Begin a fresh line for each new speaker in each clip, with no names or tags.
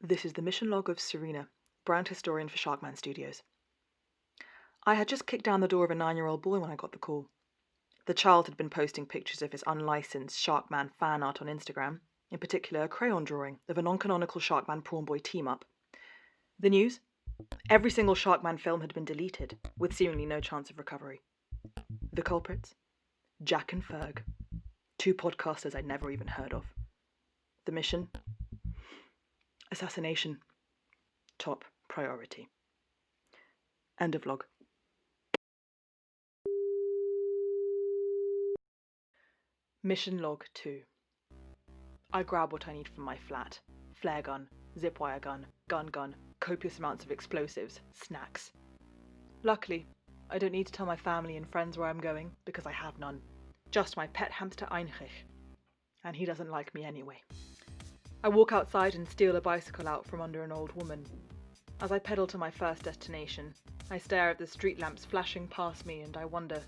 This is the mission log of Serena, brand historian for Sharkman Studios. I had just kicked down the door of a 9-year-old boy when I got the call. The child had been posting pictures of his unlicensed Sharkman fan art on Instagram, in particular a crayon drawing of a non-canonical Sharkman Prawn Boy team-up. The news? Every single Sharkman film had been deleted, with seemingly no chance of recovery. The culprits? Jack and Ferg, two podcasters I'd never even heard of. The mission? Assassination. Top priority. End of log. Mission log 2. I grab what I need from my flat. Flare gun, zip wire gun, gun, copious amounts of explosives, snacks. Luckily, I don't need to tell my family and friends where I'm going because I have none. Just my pet hamster Heinrich. And he doesn't like me anyway. I walk outside and steal a bicycle out from under an old woman. As I pedal to my first destination, I stare at the street lamps flashing past me and I wonder,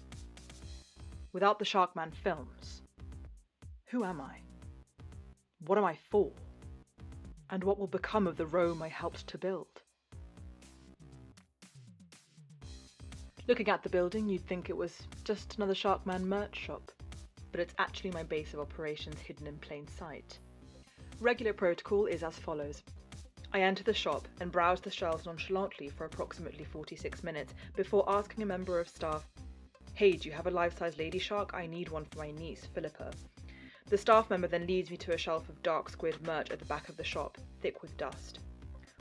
without the Sharkman films, who am I? What am I for? And what will become of the Rome I helped to build? Looking at the building, you'd think it was just another Sharkman merch shop, but it's actually my base of operations hidden in plain sight. Regular protocol is as follows. I enter the shop and browse the shelves nonchalantly for approximately 46 minutes before asking a member of staff, "Hey, do you have a life-size lady shark? I need one for my niece, Philippa." The staff member then leads me to a shelf of dark squid merch at the back of the shop, thick with dust.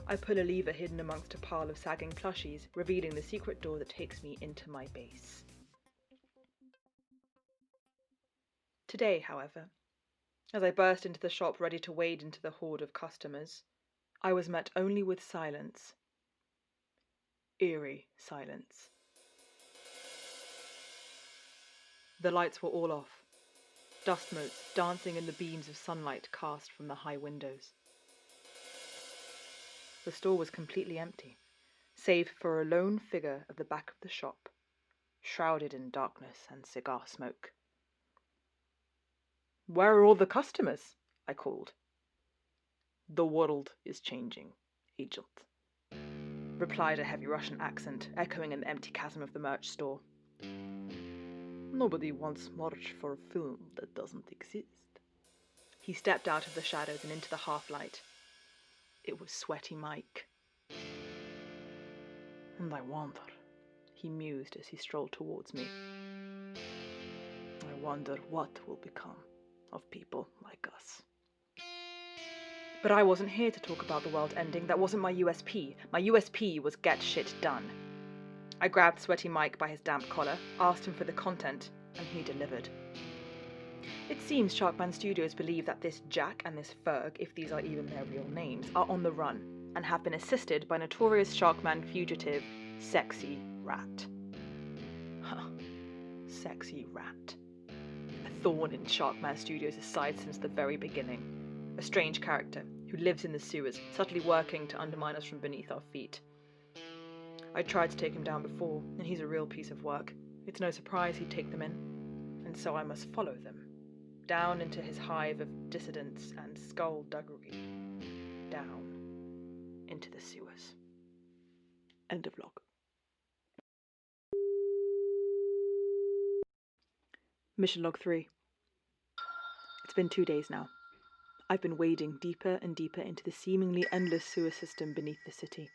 I pull a lever hidden amongst a pile of sagging plushies, revealing the secret door that takes me into my base. Today, however, as I burst into the shop ready to wade into the horde of customers, I was met only with silence. Eerie silence. The lights were all off, dust motes dancing in the beams of sunlight cast from the high windows. The store was completely empty, save for a lone figure at the back of the shop, shrouded in darkness and cigar smoke. "Where are all the customers?" I called. "The world is changing, agent," replied a heavy Russian accent, echoing in the empty chasm of the merch store. "Nobody wants merch for a film that doesn't exist." He stepped out of the shadows and into the half-light. It was Sweaty Mike. "And I wonder," he mused as he strolled towards me, "I wonder what will become of people like us." But I wasn't here to talk about the world ending. That wasn't my USP. My USP was get shit done. I grabbed Sweaty Mike by his damp collar, asked him for the content, and he delivered. It seems Sharkman Studios believe that this Jack and this Ferg, if these are even their real names, are on the run and have been assisted by notorious Sharkman fugitive Sexy Rat. Huh. Sexy Rat. A thorn in Sharkman Studios' side since the very beginning. A strange character who lives in the sewers, subtly working to undermine us from beneath our feet. I tried to take him down before, and he's a real piece of work. It's no surprise he'd take them in, and so I must follow them. Down into his hive of dissidents and skullduggery. Down into the sewers. End of log. Mission log 3. It's been 2 days now. I've been wading deeper and deeper into the seemingly endless sewer system beneath the city.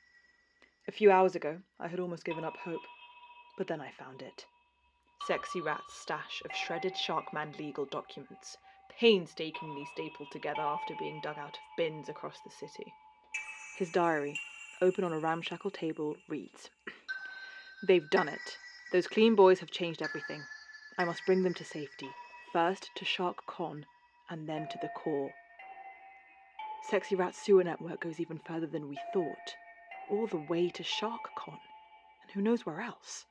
A few hours ago, I had almost given up hope, but then I found it. Sexy Rat's stash of shredded Sharkman legal documents, painstakingly stapled together after being dug out of bins across the city. His diary, open on a ramshackle table, reads, "They've done it. Those clean boys have changed everything. I must bring them to safety. First to Shark Con, and then to the core." Sexy Rat's sewer network goes even further than we thought. All the way to Shark Con, and who knows where else.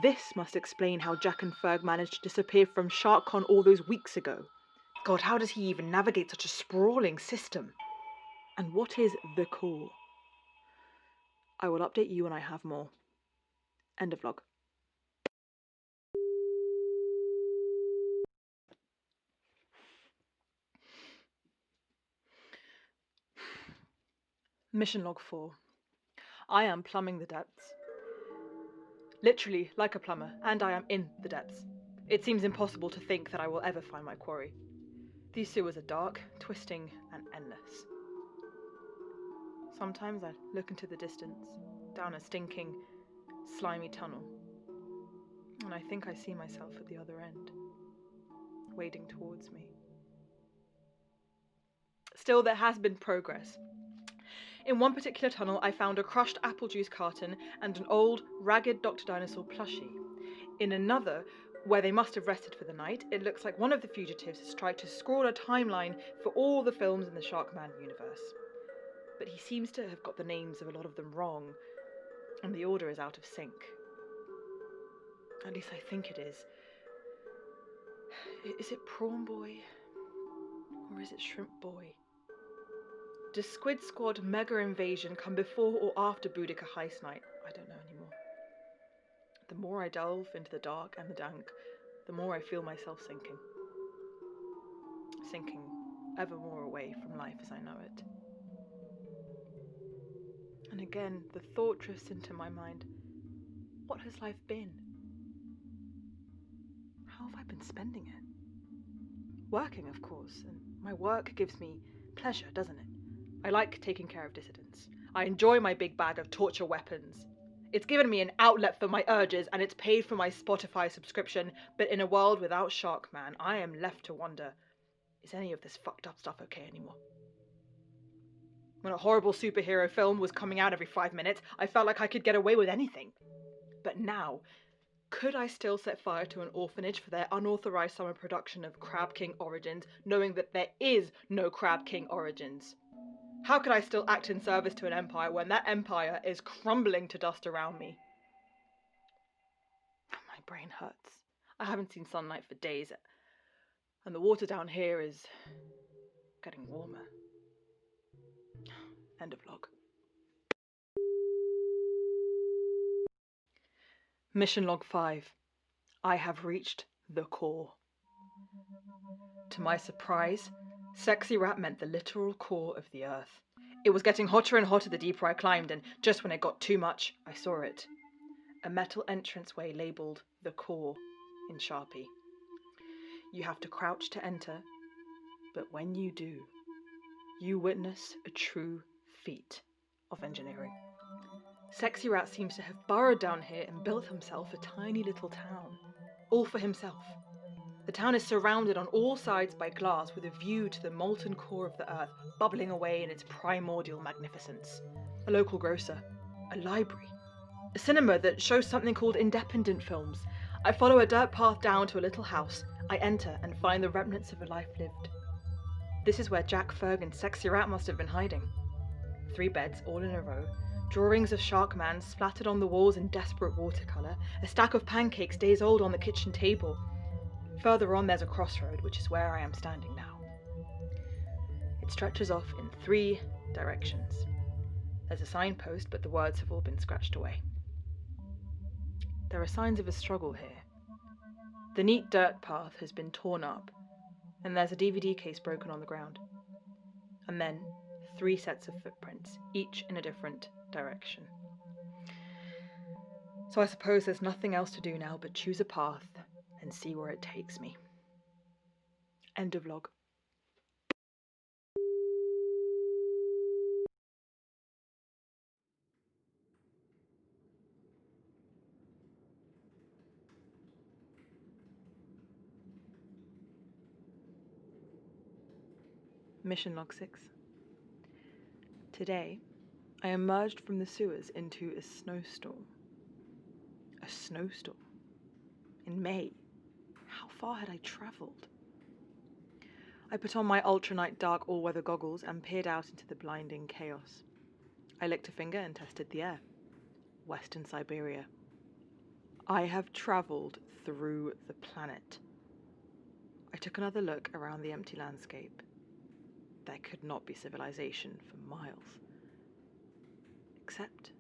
This must explain how Jack and Ferg managed to disappear from Shark Con all those weeks ago. God, how does he even navigate such a sprawling system? And what is the core? I will update you when I have more. End of log. Mission log 4. I am plumbing the depths. Literally like a plumber, and I am in the depths. It seems impossible to think that I will ever find my quarry. These sewers are dark, twisting, and endless. Sometimes I look into the distance, down a stinking, slimy tunnel, and I think I see myself at the other end, wading towards me. Still, there has been progress. In one particular tunnel, I found a crushed apple juice carton and an old, ragged Dr. Dinosaur plushie. In another, where they must have rested for the night, it looks like one of the fugitives has tried to scrawl a timeline for all the films in the Sharkman universe. But he seems to have got the names of a lot of them wrong, and the order is out of sync. At least I think it is. Is it Prawn Boy? Or is it Shrimp Boy? Does Squid Squad Mega Invasion come before or after Boudica Heist Night? I don't know anymore. The more I delve into the dark and the dank, the more I feel myself sinking. Sinking ever more away from life as I know it. And again, the thought drifts into my mind. What has life been? How have I been spending it? Working, of course, and my work gives me pleasure, doesn't it? I like taking care of dissidents. I enjoy my big bag of torture weapons. It's given me an outlet for my urges, and it's paid for my Spotify subscription, but in a world without Sharkman, I am left to wonder, is any of this fucked up stuff okay anymore? When a horrible superhero film was coming out every 5 minutes, I felt like I could get away with anything. But now, could I still set fire to an orphanage for their unauthorized summer production of Crab King Origins, knowing that there is no Crab King Origins? How could I still act in service to an empire when that empire is crumbling to dust around me? My brain hurts. I haven't seen sunlight for days, and the water down here is getting warmer. End of log. Mission log 5. I have reached the core. To my surprise, Sexy Rat meant the literal core of the earth. It was getting hotter and hotter the deeper I climbed, and just when it got too much, I saw it. A metal entranceway labelled the core in Sharpie. You have to crouch to enter, but when you do, you witness a true feat of engineering. Sexy Rat seems to have burrowed down here and built himself a tiny little town, all for himself. The town is surrounded on all sides by glass with a view to the molten core of the earth, bubbling away in its primordial magnificence. A local grocer, a library, a cinema that shows something called independent films. I follow a dirt path down to a little house. I enter and find the remnants of a life lived. This is where Jack, Ferg and Sexy Rat must have been hiding. 3 beds all in a row, drawings of Sharkman splattered on the walls in desperate watercolour, a stack of pancakes days old on the kitchen table. Further on there's a crossroad, which is where I am standing now. It stretches off in 3 directions. There's a signpost, but the words have all been scratched away. There are signs of a struggle here. The neat dirt path has been torn up, and there's a DVD case broken on the ground. And then 3 sets of footprints, each in a different direction. So I suppose there's nothing else to do now but choose a path and see where it takes me. End of log. Mission log 6. Today, I emerged from the sewers into a snowstorm. A snowstorm? In May? How far had I travelled? I put on my ultranight dark all-weather goggles and peered out into the blinding chaos. I licked a finger and tested the air. Western Siberia. I have travelled through the planet. I took another look around the empty landscape. There could not be civilization for miles. Except,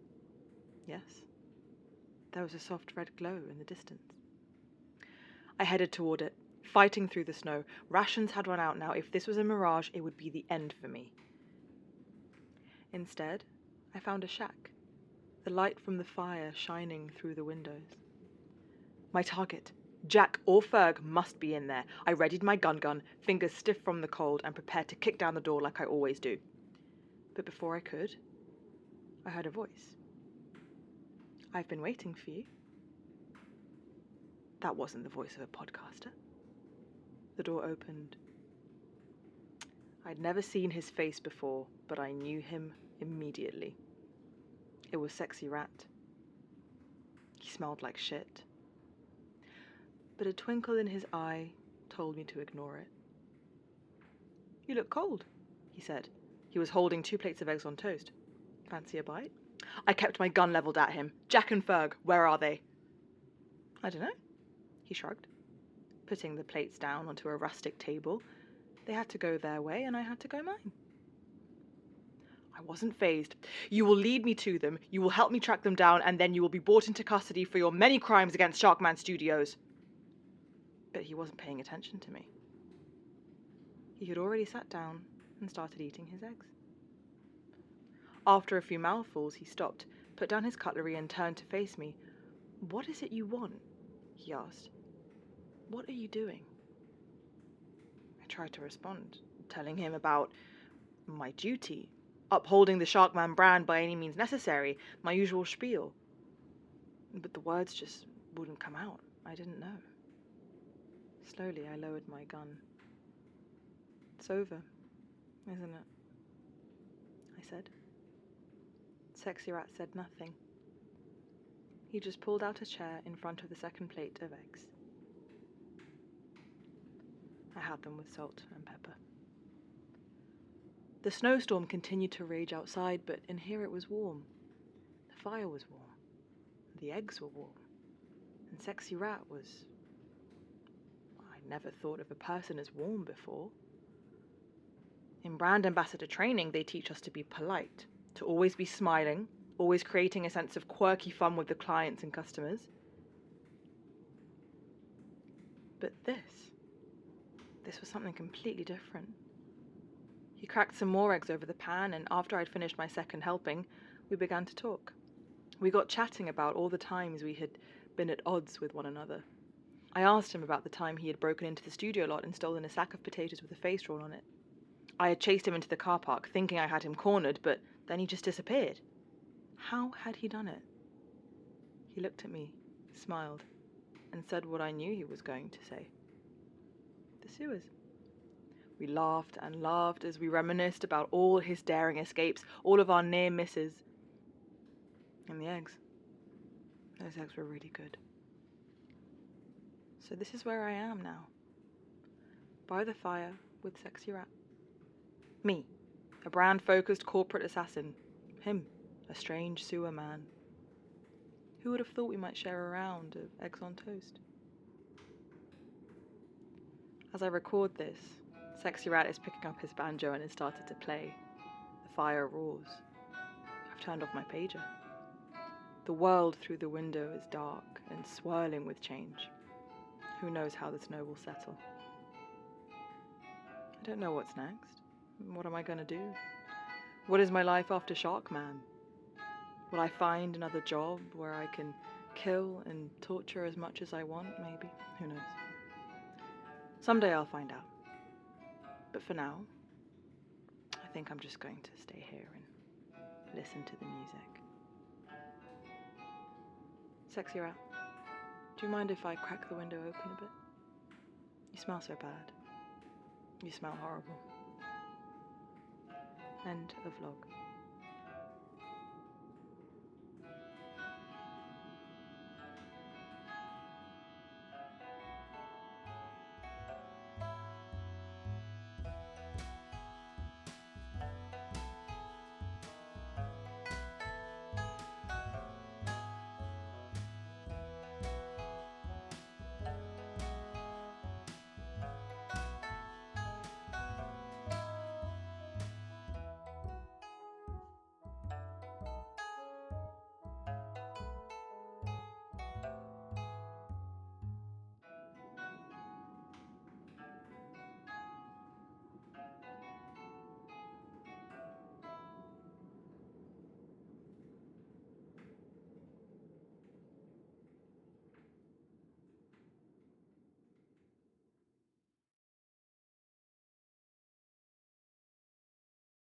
yes, there was a soft red glow in the distance. I headed toward it, fighting through the snow. Rations had run out now. If this was a mirage, it would be the end for me. Instead, I found a shack, the light from the fire shining through the windows. My target, Jack or Ferg, must be in there. I readied my gun, fingers stiff from the cold, and prepared to kick down the door like I always do. But before I could, I heard a voice. "I've been waiting for you." That wasn't the voice of a podcaster. The door opened. I'd never seen his face before, but I knew him immediately. It was Sexy Rat. He smelled like shit. But a twinkle in his eye told me to ignore it. "You look cold," he said. He was holding 2 plates of eggs on toast. "Fancy a bite?" I kept my gun leveled at him. "Jack and Ferg, where are they?" "I don't know," he shrugged, putting the plates down onto a rustic table. They had to go their way, and I had to go mine. I wasn't fazed. "You will lead me to them, you will help me track them down, and then you will be brought into custody for your many crimes against Sharkman Studios." But he wasn't paying attention to me. He had already sat down and started eating his eggs. After a few mouthfuls, he stopped, put down his cutlery, and turned to face me. "What is it you want?" he asked. "What are you doing?" I tried to respond, telling him about my duty, upholding the Sharkman brand by any means necessary, my usual spiel. But the words just wouldn't come out. I didn't know. Slowly, I lowered my gun. "It's over, isn't it?" I said. Sexy Rat said nothing. He just pulled out a chair in front of the second plate of eggs. I had them with salt and pepper. The snowstorm continued to rage outside, but in here it was warm. The fire was warm. The eggs were warm. And Sexy Rat was... I'd never thought of a person as warm before. In brand ambassador training, they teach us to be polite, to always be smiling, always creating a sense of quirky fun with the clients and customers. But this was something completely different. He cracked some more eggs over the pan, and after I'd finished my second helping, we began to talk. We got chatting about all the times we had been at odds with one another. I asked him about the time he had broken into the studio lot and stolen a sack of potatoes with a face drawn on it. I had chased him into the car park, thinking I had him cornered, but then he just disappeared. How had he done it? He looked at me, smiled, and said what I knew he was going to say. "The sewers." We laughed and laughed as we reminisced about all his daring escapes, all of our near misses. And the eggs. Those eggs were really good. So this is where I am now. By the fire with Sexy Rat. Me, a brand-focused corporate assassin. Him, a strange sewer man. Who would have thought we might share a round of eggs on toast? As I record this, Sexy Rat is picking up his banjo and has started to play. The fire roars. I've turned off my pager. The world through the window is dark and swirling with change. Who knows how the snow will settle? I don't know what's next. What am I going to do? What is my life after Sharkman? Will I find another job where I can kill and torture as much as I want, maybe? Who knows? Someday I'll find out. But for now, I think I'm just going to stay here and listen to the music. Sexy Rat, do you mind if I crack the window open a bit? You smell so bad. You smell horrible. End of vlog.